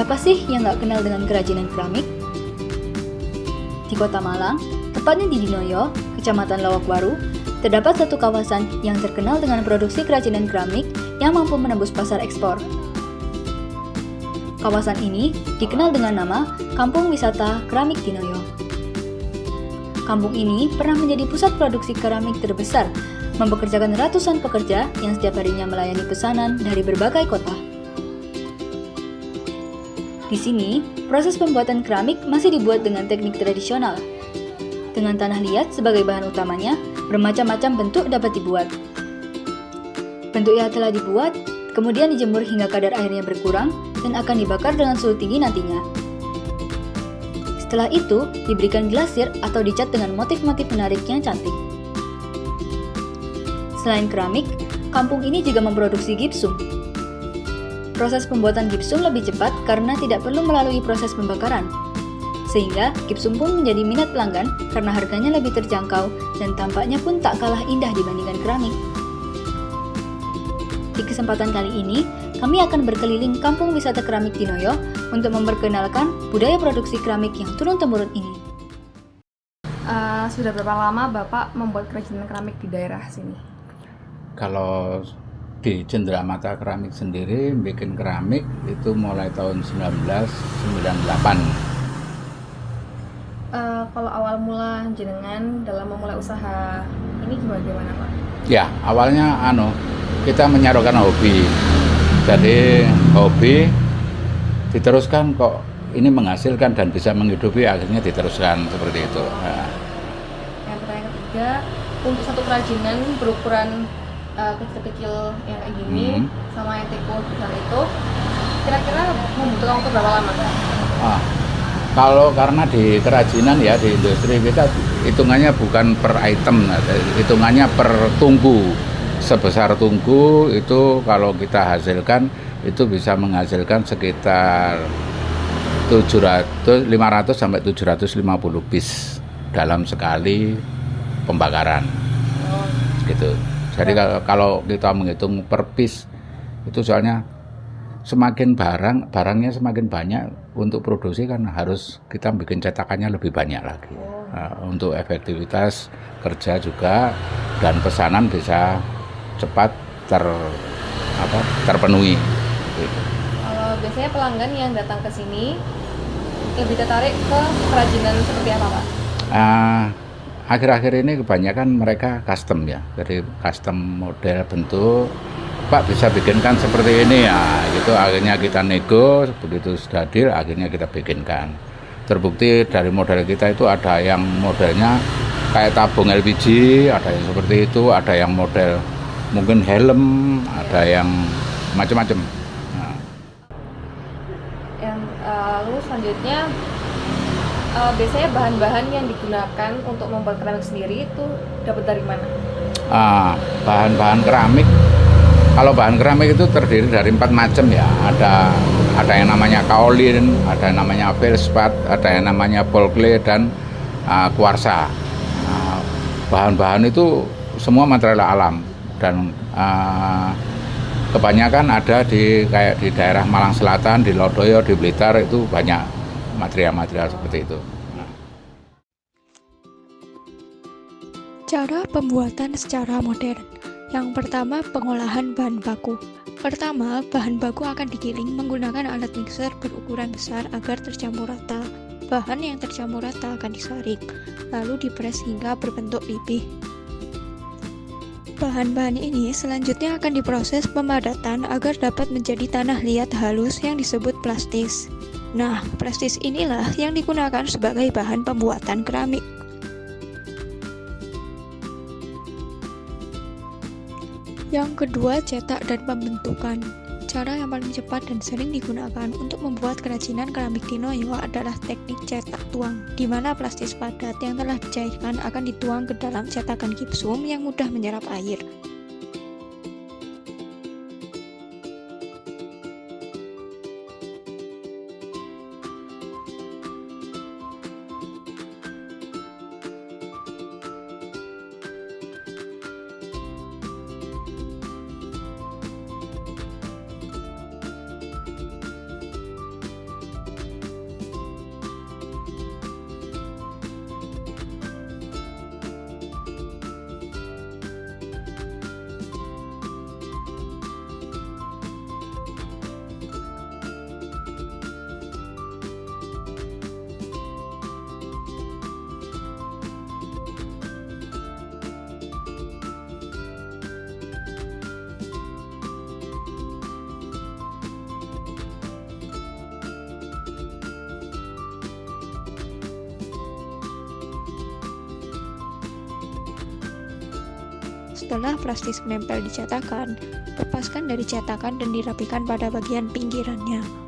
Siapa sih yang nggak kenal dengan kerajinan keramik? Di Kota Malang, tepatnya di Dinoyo, Kecamatan Lawakwaru, terdapat satu kawasan yang terkenal dengan produksi kerajinan keramik yang mampu menembus pasar ekspor. Kawasan ini dikenal dengan nama Kampung Wisata Keramik Dinoyo. Kampung ini pernah menjadi pusat produksi keramik terbesar, mempekerjakan ratusan pekerja yang setiap harinya melayani pesanan dari berbagai kota. Di sini, proses pembuatan keramik masih dibuat dengan teknik tradisional. Dengan tanah liat sebagai bahan utamanya, bermacam-macam bentuk dapat dibuat. Bentuk yang telah dibuat, kemudian dijemur hingga kadar airnya berkurang dan akan dibakar dengan suhu tinggi nantinya. Setelah itu, diberikan glasir atau dicat dengan motif-motif menarik yang cantik. Selain keramik, kampung ini juga memproduksi gipsum. Proses pembuatan gipsum lebih cepat karena tidak perlu melalui proses pembakaran. Sehingga gipsum pun menjadi minat pelanggan karena harganya lebih terjangkau dan tampaknya pun tak kalah indah dibandingkan keramik. Di kesempatan kali ini, kami akan berkeliling Kampung Wisata Keramik Dinoyo untuk memperkenalkan budaya produksi keramik yang turun-temurun ini. Sudah berapa lama Bapak membuat kerajinan keramik di daerah sini? Kalau di Cenderamata Keramik sendiri bikin keramik itu mulai tahun 1998. Kalau awal mula jenengan dalam memulai usaha ini gimana Pak? Ya, awalnya kita menyarukan hobi. Jadi hobi diteruskan kok ini menghasilkan dan bisa menghidupi, akhirnya diteruskan seperti itu. Nah. Yang pertanyaan ketiga, untuk satu kerajinan berukuran kecil-kecil yang kayak gini sama yang teko besar itu kira-kira membutuhkan waktu berapa lama? Kalau karena di kerajinan ya, di industri kita hitungannya bukan per item, hitungannya per tungku. Sebesar tungku itu kalau kita hasilkan itu bisa menghasilkan sekitar 500 sampai 750 piece dalam sekali pembakaran. Gitu. Jadi kalau kita menghitung per piece itu soalnya semakin barangnya semakin banyak, untuk produksi kan harus kita bikin cetakannya lebih banyak lagi. Untuk efektivitas kerja juga dan pesanan bisa cepat terpenuhi. Gitu. Kalau biasanya pelanggan yang datang ke sini lebih tertarik ke kerajinan seperti apa Pak? Akhir-akhir ini kebanyakan mereka custom ya, jadi custom model bentuk. Pak bisa bikinkan seperti ini ya, gitu. Akhirnya kita nego, begitu sudah deal, akhirnya kita bikinkan. Terbukti dari model kita itu ada yang modelnya kayak tabung LPG, ada yang seperti itu, ada yang model mungkin helm, ada yang macam-macam. Yang lalu selanjutnya biasanya bahan-bahan yang digunakan untuk membuat keramik sendiri itu dapat dari mana? Bahan-bahan keramik, kalau bahan keramik itu terdiri dari 4 macam ya. Ada yang namanya kaolin, ada yang namanya feldspat, ada yang namanya polkle dan kuarsa. Bahan-bahan itu semua material alam dan kebanyakan ada kayak di daerah Malang Selatan, di Lodoyo, di Blitar itu banyak material-material seperti itu. Cara pembuatan secara modern. Yang pertama, pengolahan bahan baku. Pertama, bahan baku akan digiling menggunakan alat mixer berukuran besar agar tercampur rata. Bahan yang tercampur rata akan disaring, lalu dipres hingga berbentuk pipih. Bahan-bahan ini selanjutnya akan diproses pemadatan agar dapat menjadi tanah liat halus yang disebut plastis. Nah, plastis inilah yang digunakan sebagai bahan pembuatan keramik. Yang kedua, cetak dan pembentukan. Cara yang paling cepat dan sering digunakan untuk membuat kerajinan keramik Dinoyo adalah teknik cetak tuang, di mana plastis padat yang telah dicairkan akan dituang ke dalam cetakan gipsum yang mudah menyerap air. Setelah plastis menempel di cetakan, lepaskan dari cetakan dan dirapikan pada bagian pinggirannya.